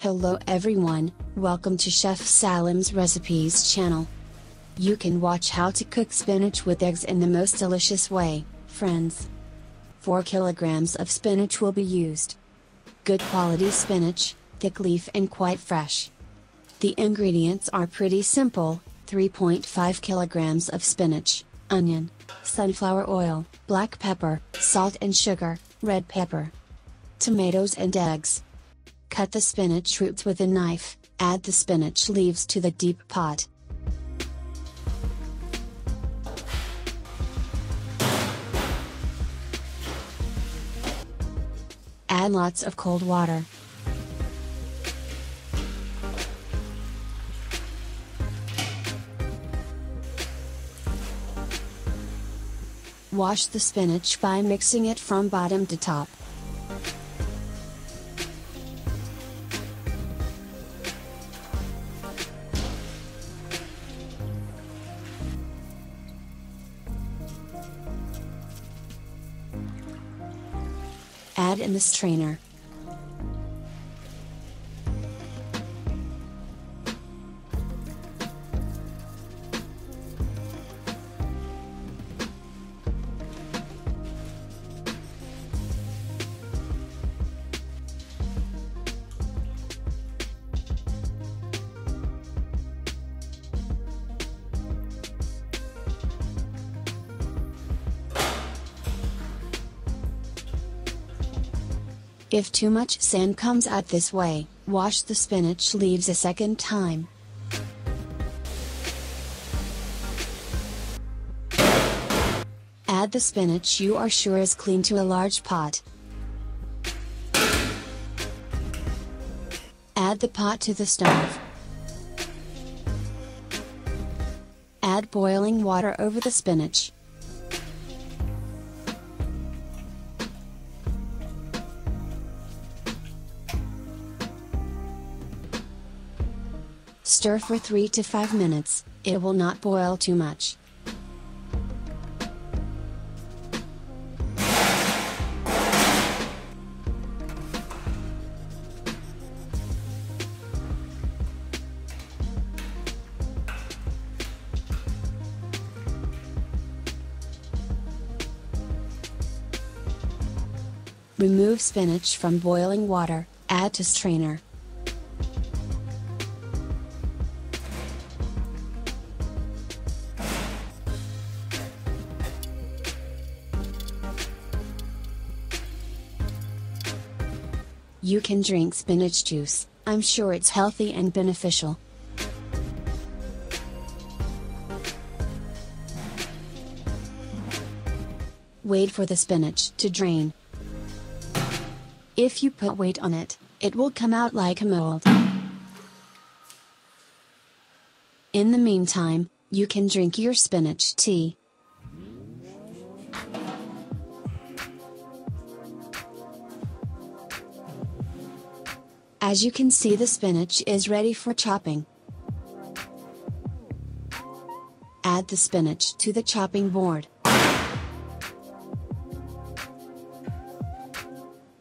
Hello everyone, welcome to Chef Salim's Recipes channel. You can watch how to cook spinach with eggs in the most delicious way, friends. 4 kilograms of spinach will be used. Good quality spinach, thick leaf and quite fresh. The ingredients are pretty simple: 3.5 kilograms of spinach, onion, sunflower oil, black pepper, salt and sugar, red pepper, tomatoes and eggs. Cut the spinach roots with a knife, add the spinach leaves to the deep pot. Add lots of cold water. Wash the spinach by mixing it from bottom to top. Add in the strainer. If too much sand comes out this way, wash the spinach leaves a second time. Add the spinach you are sure is clean to a large pot. Add the pot to the stove. Add boiling water over the spinach. Stir for 3 to 5 minutes, it will not boil too much. Remove spinach from boiling water, add to strainer. You can drink spinach juice, I'm sure it's healthy and beneficial. Wait for the spinach to drain. If you put weight on it, it will come out like a mold. In the meantime, you can drink your spinach tea. As you can see, the spinach is ready for chopping. Add the spinach to the chopping board.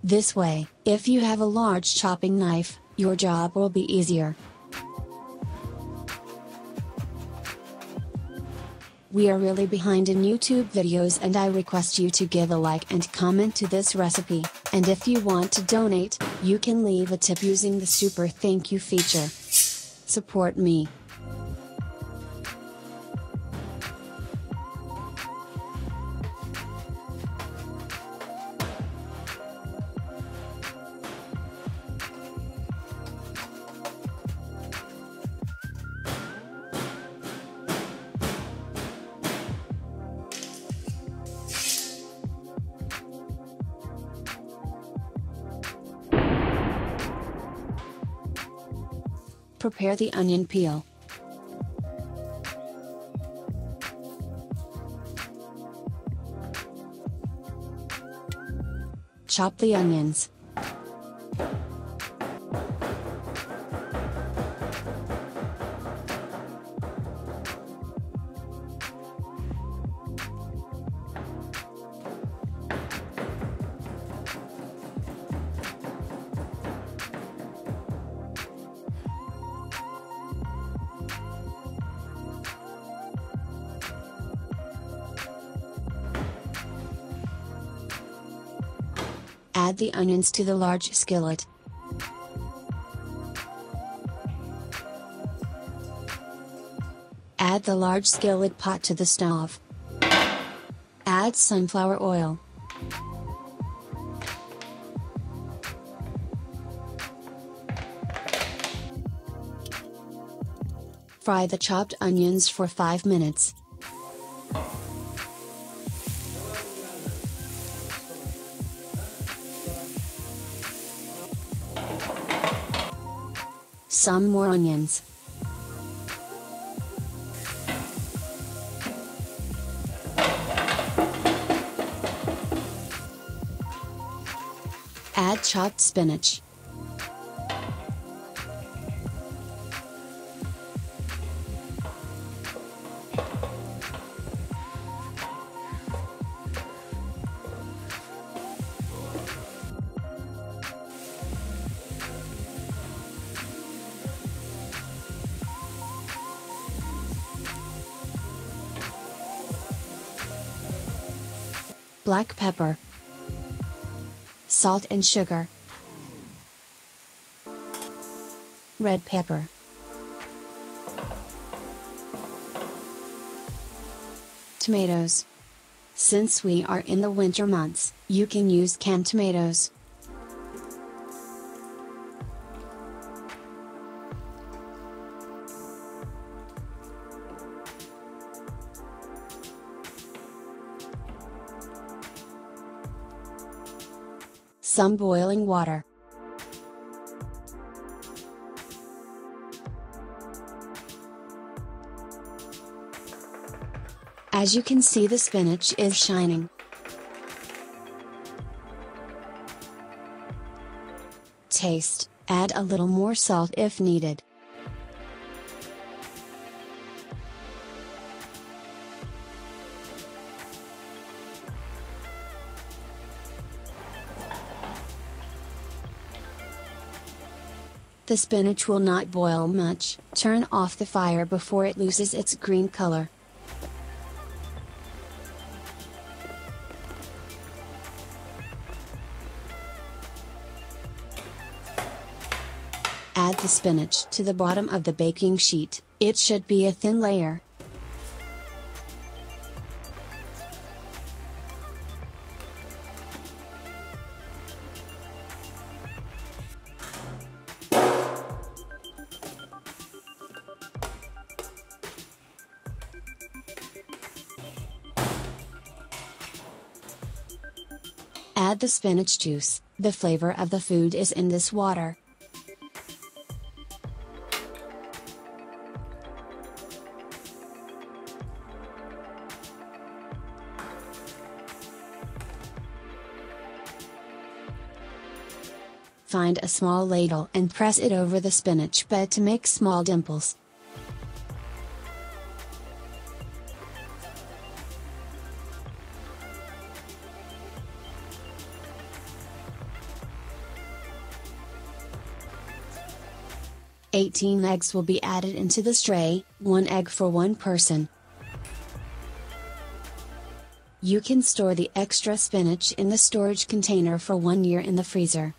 This way, if you have a large chopping knife, your job will be easier. We are really behind in YouTube videos and I request you to give a like and comment to this recipe, and if you want to donate, you can leave a tip using the super thank you feature. Support me. Prepare the onion peel. Chop the onions. Add the onions to the large skillet. Add the large skillet pot to the stove. Add sunflower oil. Fry the chopped onions for 5 minutes. Some more onions. Add chopped spinach. Black pepper, salt and sugar, red pepper, tomatoes. Since we are in the winter months, you can use canned tomatoes. Some boiling water. As you can see, the spinach is shining. Taste, add a little more salt if needed. The spinach will not boil much. Turn off the fire before it loses its green color. Add the spinach to the bottom of the baking sheet. It should be a thin layer. Add the spinach juice. The flavor of the food is in this water. Find a small ladle and press it over the spinach bed to make small dimples. "18 eggs will be added into this tray, 1 egg for 1 person. You can store the extra spinach in the storage container for 1 year in the freezer.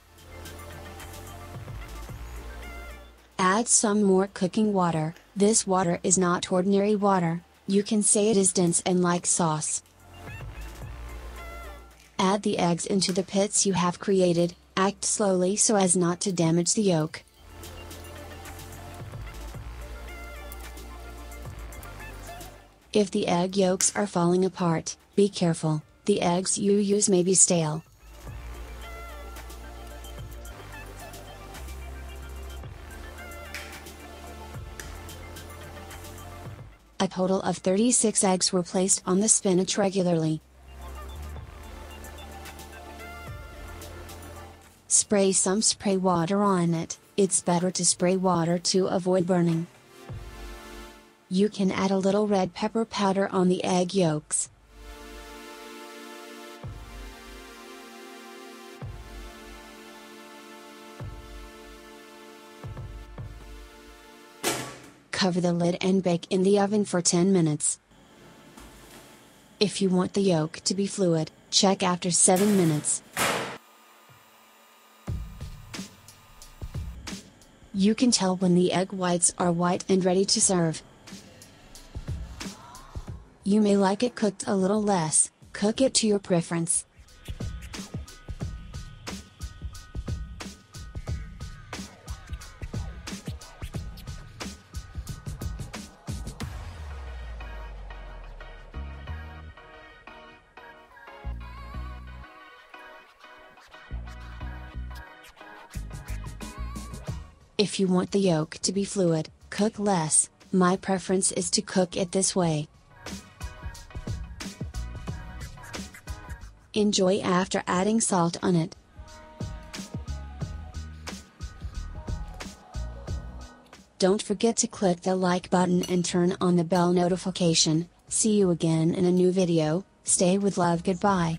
Add some more cooking water. This water is not ordinary water, you can say it is dense and like sauce. Add the eggs into the pits you have created. Act slowly so as not to damage the yolk. If the egg yolks are falling apart, be careful, the eggs you use may be stale. A total of 36 eggs were placed on the spinach regularly. Spray some spray water on it. It's better to spray water to avoid burning. You can add a little red pepper powder on the egg yolks. Cover the lid and bake in the oven for 10 minutes. If you want the yolk to be fluid, check after 7 minutes. You can tell when the egg whites are white and ready to serve. You may like it cooked a little less, cook it to your preference. If you want the yolk to be fluid, cook less. My preference is to cook it this way. Enjoy after adding salt on it. Don't forget to click the like button and turn on the bell notification. See you again in a new video. Stay with love. Goodbye.